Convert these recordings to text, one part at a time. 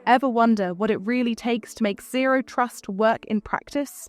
Ever wonder what it really takes to make zero trust work in practice?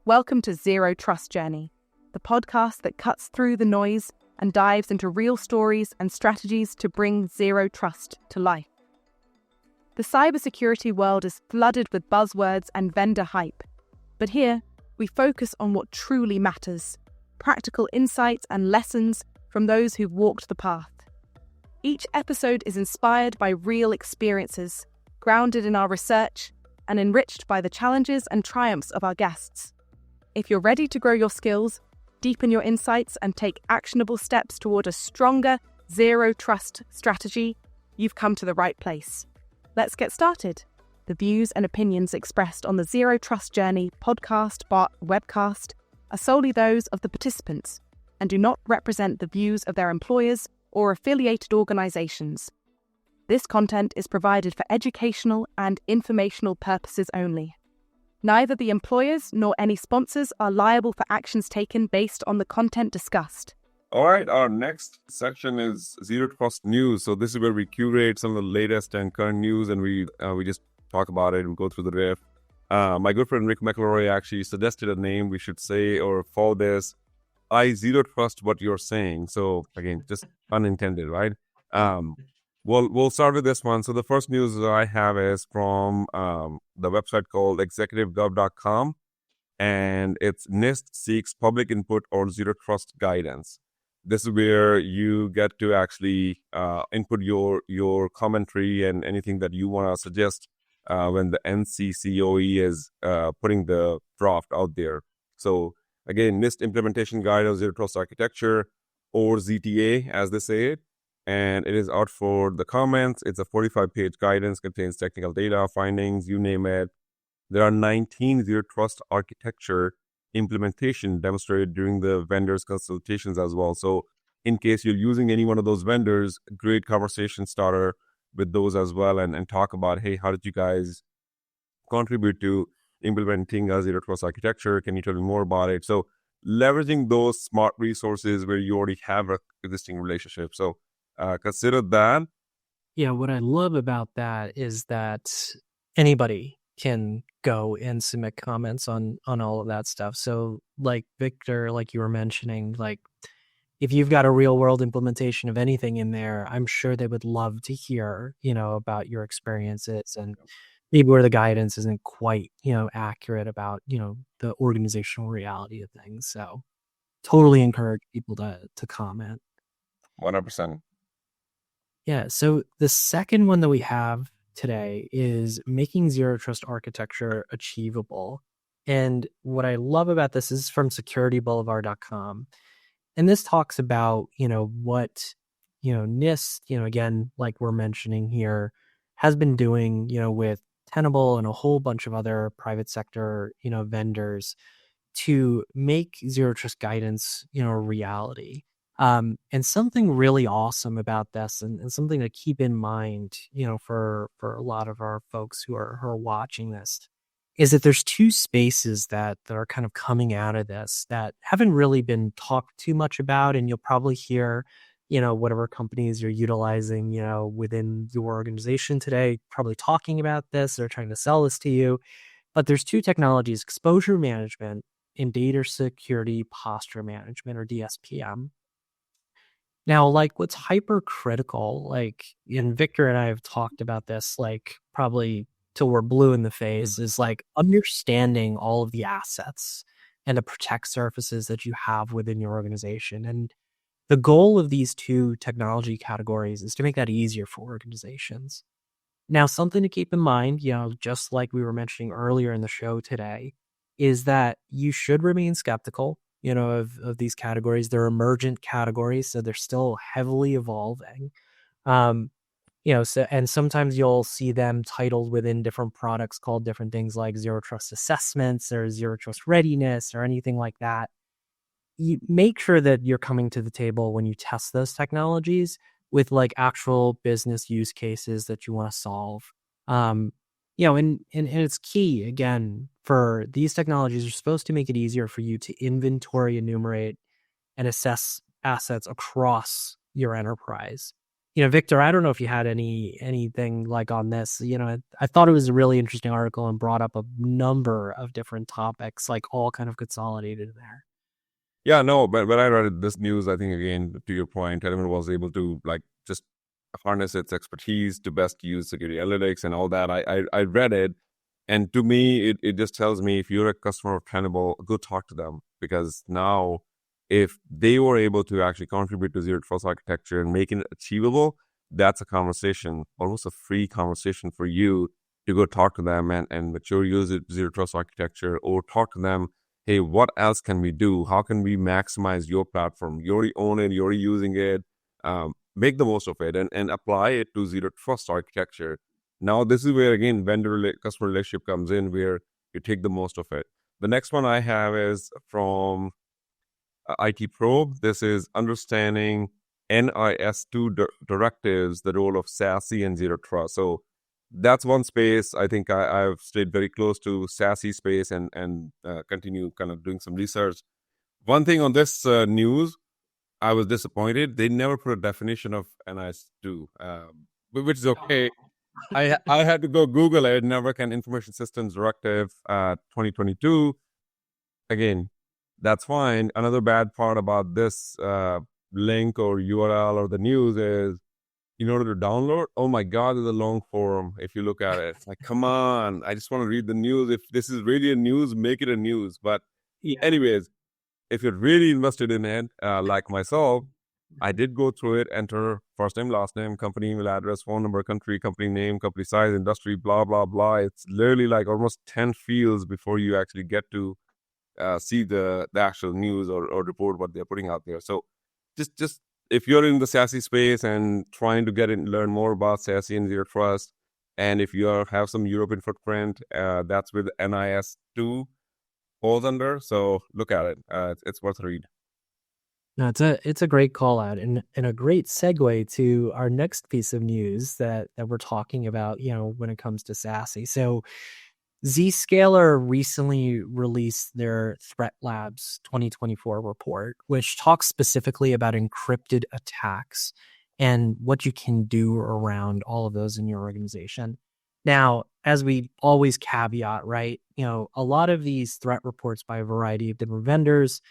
Welcome to Zero Trust Journey, the podcast that cuts through the noise and dives into real stories and strategies to bring zero trust to life. The cybersecurity world is flooded with buzzwords and vendor hype, but here we focus on what truly matters, practical insights and lessons from those who've walked the path. Each episode is inspired by real experiences, grounded in our research, and enriched by the challenges and triumphs of our guests. If you're ready to grow your skills, deepen your insights, and take actionable steps toward a stronger zero trust strategy, you've come to the right place. Let's get started. The views and opinions expressed on the Zero Trust Journey podcast, webcast are solely those of the participants and do not represent the views of their employers or affiliated organizations. This content is provided for educational and informational purposes only. Neither the employers nor any sponsors are liable for actions taken based on the content discussed. All right, our next section is Zero Trust News. So this is where we curate some of the latest and current news, and we just talk about it and go through the riff. My good friend Rick McElroy actually suggested a name we should say or follow this. I zero trust what you're saying. So again, just unintended, right? We'll start with this one. So the first news I have is from the website called executivegov.com, and it's NIST seeks public input on zero trust guidance. This is where you get to actually input your commentary and anything that you want to suggest when the NCCOE is putting the draft out there. So again, NIST Implementation Guide of Zero Trust Architecture, or ZTA as they say it. And it is out for the comments. It's a 45-page guidance, contains technical data, findings, you name it. There are 19 zero trust architecture implementation demonstrated during the vendors consultations as well. So in case you're using any one of those vendors, great conversation starter with those as well, and talk about, hey, how did you guys contribute to implementing a zero trust architecture? Can you tell me more about it? So leveraging those smart resources where you already have an existing relationship. So consider that. Yeah, what I love about that is that anybody can go and submit comments on all of that stuff. So like Victor, like you were mentioning, like if you've got a real world implementation of anything in there, I'm sure they would love to hear, about your experiences and maybe where the guidance isn't quite, accurate about, the organizational reality of things. So totally encourage people to comment. 100%. Yeah. So the second one that we have today is making zero trust architecture achievable. And what I love about this is from securityboulevard.com. And this talks about, what, NIST, again, like we're mentioning here, has been doing, with Tenable and a whole bunch of other private sector, vendors to make zero trust guidance, a reality. And something really awesome about this and something to keep in mind, for a lot of our folks who are watching this, is that there's two spaces that are kind of coming out of this that haven't really been talked too much about. And you'll probably hear, whatever companies you're utilizing, within your organization today, probably talking about this. They're trying to sell this to you. But there's two technologies: exposure management and data security posture management, or DSPM. Now, like what's hypercritical, like, and Victor and I have talked about this, like probably till we're blue in the face, is like understanding all of the assets and the protect surfaces that you have within your organization. And the goal of these two technology categories is to make that easier for organizations. Now, something to keep in mind, just like we were mentioning earlier in the show today, is that you should remain skeptical of these categories. They're emergent categories, so they're still heavily evolving. So, and sometimes you'll see them titled within different products called different things like zero trust assessments or zero trust readiness or anything like that. You make sure that you're coming to the table when you test those technologies with like actual business use cases that you want to solve. And it's key, again, for these technologies are supposed to make it easier for you to inventory, enumerate, and assess assets across your enterprise. Victor, I don't know if you had anything like on this. I thought it was a really interesting article and brought up a number of different topics, like all kind of consolidated there. Yeah, no, but when I read this news, I think again to your point, Element was able to like just harness its expertise to best use security analytics and all that. I read it, and to me, it just tells me if you're a customer of Tenable, go talk to them, because now if they were able to actually contribute to zero trust architecture and making it achievable, that's a conversation, almost a free conversation for you to go talk to them and mature use it zero trust architecture, or talk to them, hey, what else can we do? How can we maximize your platform? You already own it, you're already using it. Make the most of it and apply it to zero trust architecture. Now, this is where, again, customer relationship comes in, where you take the most of it. The next one I have is from IT Probe. This is understanding NIS2 directives, the role of SASE and zero trust. So that's one space I think I've stayed very close to SASE space and continue kind of doing some research. One thing on this news, I was disappointed. They never put a definition of NIS2, which is okay. I had to go Google it. Network and Information Systems Directive 2022. Again, that's fine. Another bad part about this link or URL or the news is, in order to download, oh my God, there's a long forum. If you look at it, it's like, come on, I just want to read the news. If this is really a news, make it a news. But anyways, if you're really invested in it, like myself, I did go through it, enter first name, last name, company email address, phone number, country, company name, company size, industry, blah, blah, blah. It's literally like almost 10 fields before you actually get to see the actual news or report what they're putting out there. So just if you're in the SASE space and trying to learn more about SASE and zero trust, and if you have some European footprint, that's with NIS2 falls under. So look at it. It's worth a read. No, it's a great call out and a great segue to our next piece of news that we're talking about, when it comes to SASE. So Zscaler recently released their Threat Labs 2024 report, which talks specifically about encrypted attacks and what you can do around all of those in your organization. Now, as we always caveat, right, a lot of these threat reports by a variety of different vendors,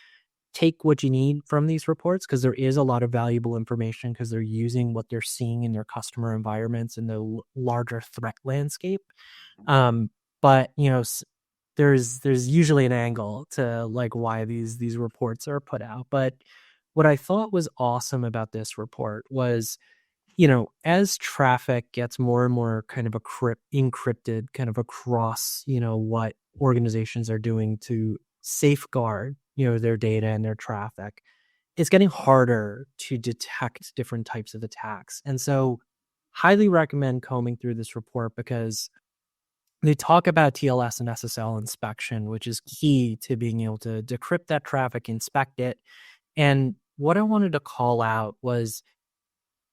take what you need from these reports, because there is a lot of valuable information, because they're using what they're seeing in their customer environments and the larger threat landscape. But there's usually an angle to like why these reports are put out. But what I thought was awesome about this report was, as traffic gets more and more kind of encrypted kind of across, what organizations are doing to safeguard, their data and their traffic, it's getting harder to detect different types of attacks. And so highly recommend combing through this report, because they talk about TLS and SSL inspection, which is key to being able to decrypt that traffic, inspect it. And what I wanted to call out was,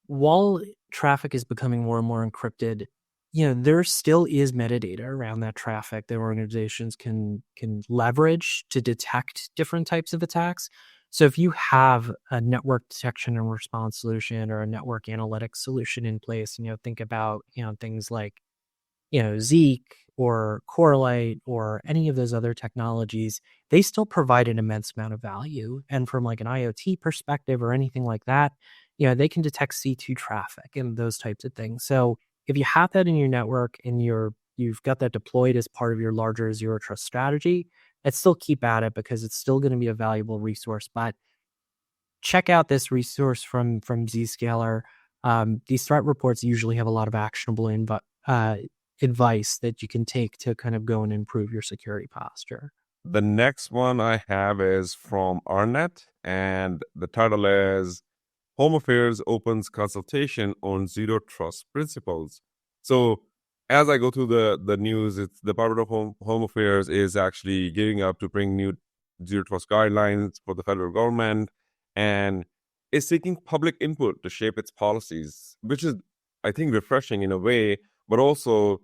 while traffic is becoming more and more encrypted, there still is metadata around that traffic that organizations can leverage to detect different types of attacks. So if you have a network detection and response solution or a network analytics solution in place, think about, things like, Zeek or Corelight or any of those other technologies, they still provide an immense amount of value. And from like an IoT perspective or anything like that, they can detect C2 traffic and those types of things. So if you have that in your network and you've got that deployed as part of your larger zero trust strategy, I'd still keep at it, because it's still going to be a valuable resource. But check out this resource from Zscaler. These threat reports usually have a lot of actionable advice that you can take to kind of go and improve your security posture. The next one I have is from Arnet, and the title is Home Affairs opens consultation on zero trust principles. So as I go through the news, it's the Department of Home Affairs is actually gearing up to bring new zero trust guidelines for the federal government, and is seeking public input to shape its policies, which is, I think, refreshing in a way, but also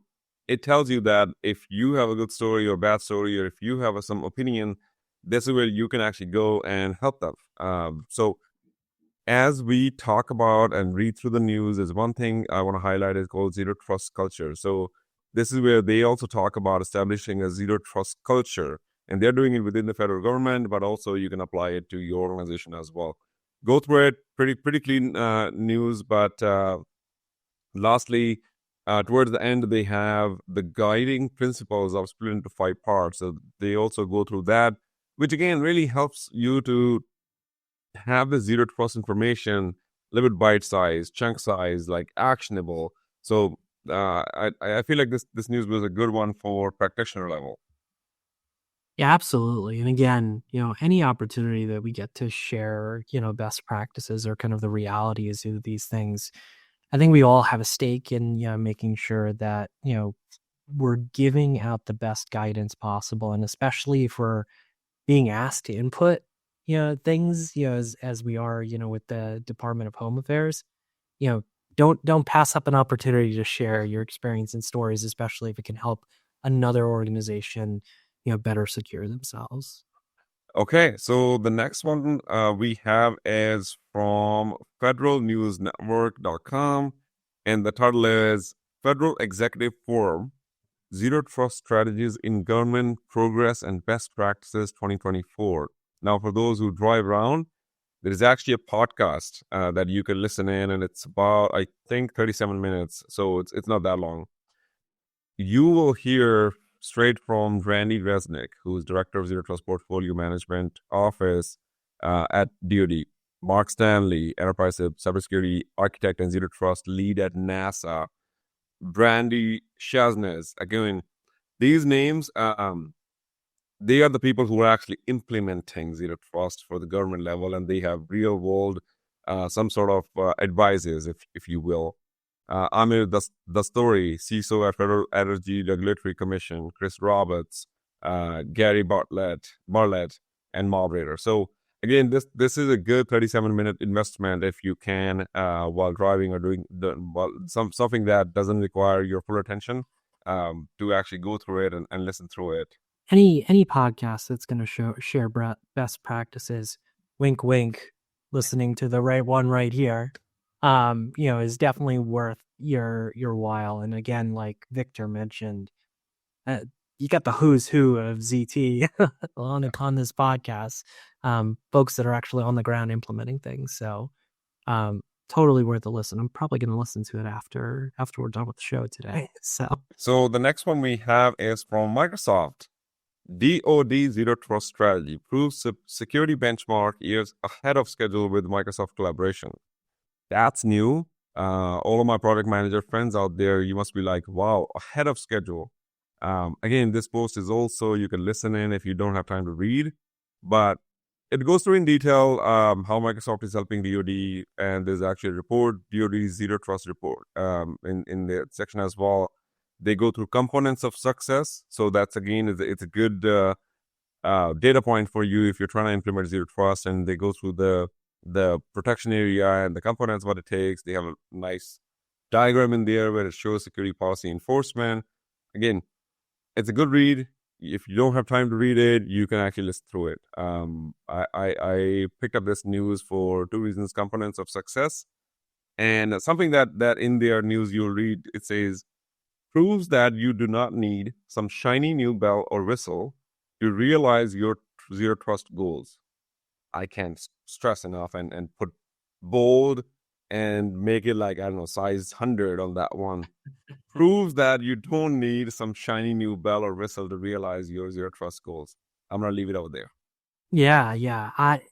it tells you that if you have a good story or bad story, or if you have some opinion, this is where you can actually go and help them. So as we talk about and read through the news, there's one thing I want to highlight is called zero trust culture. So this is where they also talk about establishing a zero trust culture, and they're doing it within the federal government, but also you can apply it to your organization as well. Go through it, pretty clean news, but lastly, towards the end, they have the guiding principles of split into 5 parts. So they also go through that, which again really helps you to have the zero trust information a little bit bite size, chunk size, like actionable. So I feel like this news was a good one for practitioner level. Yeah, absolutely. And again, any opportunity that we get to share, best practices or kind of the realities of these things, I think we all have a stake in, making sure that, we're giving out the best guidance possible. And especially if we're being asked to input, things, as we are, with the Department of Home Affairs, you know, don't pass up an opportunity to share your experience and stories, especially if it can help another organization, better secure themselves. Okay, so the next one we have is from federalnewsnetwork.com, and the title is Federal Executive Forum Zero Trust Strategies in Government Progress and Best Practices 2024. Now, for those who drive around, there is actually a podcast that you can listen in, and it's about, I think, 37 minutes, so it's not that long. You will hear straight from Randy Resnick, who is Director of Zero Trust Portfolio Management Office at DoD. Mark Stanley, Enterprise Cybersecurity Architect and Zero Trust Lead at NASA. Brandy Shazness. Again, these names, they are the people who are actually implementing Zero Trust for the government level, and they have real world, some sort of advices, if you will. Amir Dastori, CISO at Federal Energy Regulatory Commission, Chris Roberts, Gary Bartlett, and moderator. So again, this is a good 37-minute investment if you can, while driving or doing something that doesn't require your full attention, to actually go through it and listen through it. Any podcast that's going to share best practices, wink wink, listening to the right one right here, is definitely worth your while. And again, like Victor mentioned, you got the who's who of ZT on this podcast, folks that are actually on the ground implementing things. So totally worth a listen. I'm probably going to listen to it after we're done with the show today. So the next one we have is from Microsoft. DoD Zero Trust Strategy proves security benchmark years ahead of schedule with Microsoft collaboration. That's new. All of my product manager friends out there, you must be like, wow, ahead of schedule. Again, this post is also, you can listen in if you don't have time to read, but it goes through in detail how Microsoft is helping DoD, and there's actually a report, DoD Zero Trust report, in the section as well. They go through components of success. So that's, again, it's a good data point for you if you're trying to implement Zero Trust. And they go through the protection area and the components, what it takes. They have a nice diagram in there where it shows security policy enforcement. Again, it's a good read. If you don't have time to read it, you can actually listen through it. I picked up this news for 2 reasons: components of success, and something that in their news you'll read, it says, proves that you do not need some shiny new bell or whistle to realize your Zero Trust goals. I can't stress enough and put bold and make it like, I don't know, size 100 on that one. Proves that you don't need some shiny new bell or whistle to realize your Zero Trust goals. I'm going to leave it over there. Yeah.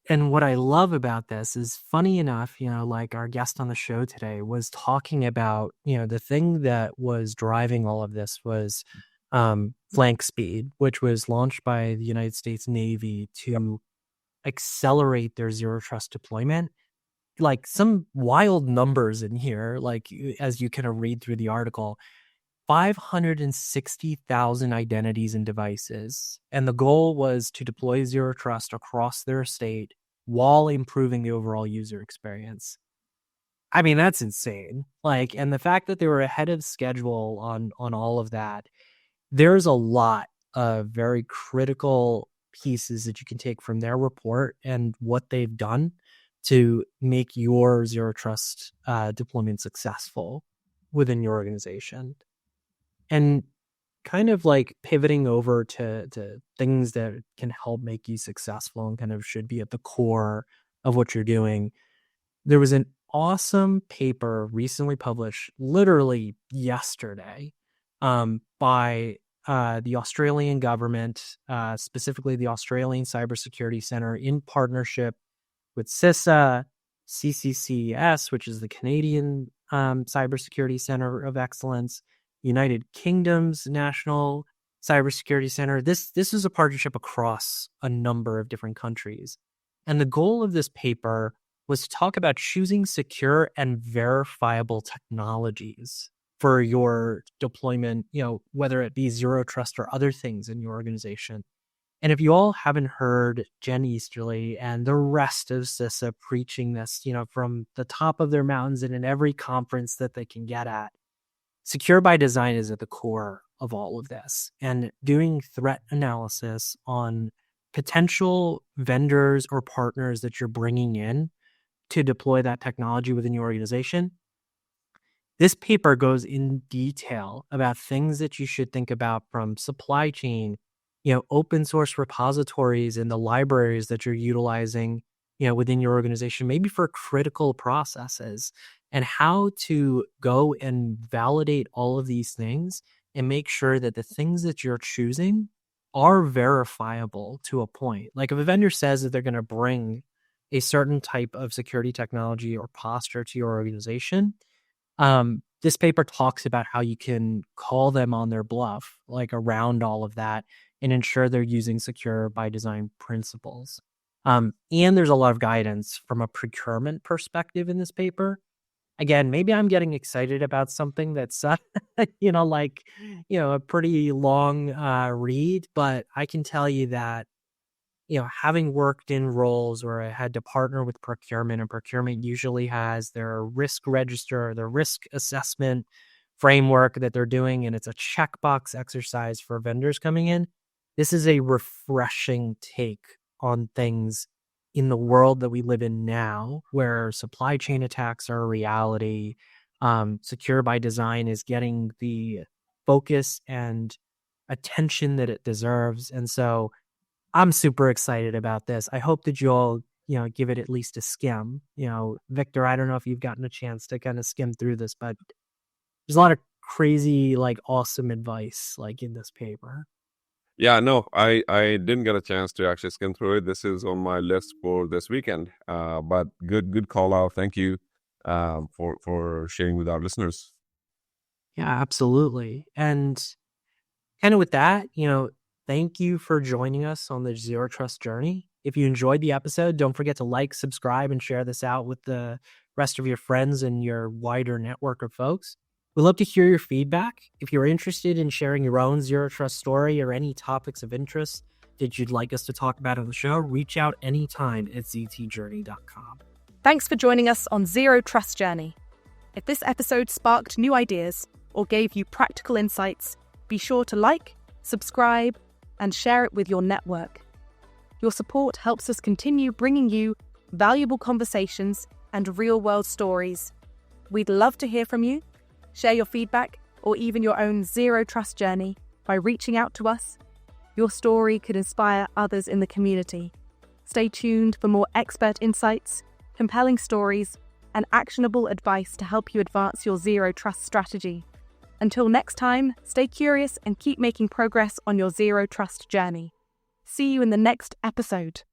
And what I love about this is, funny enough, like our guest on the show today was talking about, the thing that was driving all of this was flank speed, which was launched by the United States Navy to accelerate their Zero Trust deployment. Like some wild numbers in here, like as you kind of read through the article, 560,000 identities and devices. And the goal was to deploy Zero Trust across their estate while improving the overall user experience. I mean, that's insane. Like, and the fact that they were ahead of schedule on all of that, there's a lot of very critical pieces that you can take from their report and what they've done to make your zero trust deployment successful within your organization. And kind of like pivoting over to things that can help make you successful and kind of should be at the core of what you're doing. There was an awesome paper recently published, literally yesterday, by the Australian government, specifically the Australian Cybersecurity Centre, in partnership with CISA, CCCS, which is the Canadian Cybersecurity Centre of Excellence, United Kingdom's National Cybersecurity Center. This is a partnership across a number of different countries. And the goal of this paper was to talk about choosing secure and verifiable technologies for your deployment, whether it be zero trust or other things in your organization. And if you all haven't heard Jen Easterly and the rest of CISA preaching this, from the top of their mountains and in every conference that they can get at, secure by design is at the core of all of this. And doing threat analysis on potential vendors or partners that you're bringing in to deploy that technology within your organization. This paper goes in detail about things that you should think about, from supply chain, open source repositories and the libraries that you're utilizing, within your organization, maybe for critical processes, and how to go and validate all of these things and make sure that the things that you're choosing are verifiable to a point. Like if a vendor says that they're going to bring a certain type of security technology or posture to your organization, this paper talks about how you can call them on their bluff, like around all of that, and ensure they're using secure by design principles. And there's a lot of guidance from a procurement perspective in this paper. Again, maybe I'm getting excited about something that's, a pretty long read, but I can tell you that, having worked in roles where I had to partner with procurement, and procurement usually has their risk register, their risk assessment framework that they're doing, and it's a checkbox exercise for vendors coming in. This is a refreshing take on things in the world that we live in now, where supply chain attacks are a reality. Secure by design is getting the focus and attention that it deserves. And so I'm super excited about this. I hope that you all, give it at least a skim. Victor, I don't know if you've gotten a chance to kind of skim through this, but there's a lot of crazy, awesome advice, in this paper. Yeah, no, I didn't get a chance to actually skim through it. This is on my list for this weekend. But good call out. Thank you for sharing with our listeners. Yeah, absolutely. And kind of with that, thank you for joining us on the Zero Trust journey. If you enjoyed the episode, don't forget to like, subscribe, and share this out with the rest of your friends and your wider network of folks. We'd love to hear your feedback. If you're interested in sharing your own Zero Trust story or any topics of interest that you'd like us to talk about on the show, reach out anytime at ztjourney.com. Thanks for joining us on Zero Trust Journey. If this episode sparked new ideas or gave you practical insights, be sure to like, subscribe, and share it with your network. Your support helps us continue bringing you valuable conversations and real-world stories. We'd love to hear from you. Share your feedback or even your own Zero Trust journey by reaching out to us. Your story could inspire others in the community. Stay tuned for more expert insights, compelling stories, and actionable advice to help you advance your Zero Trust strategy. Until next time, stay curious and keep making progress on your Zero Trust journey. See you in the next episode.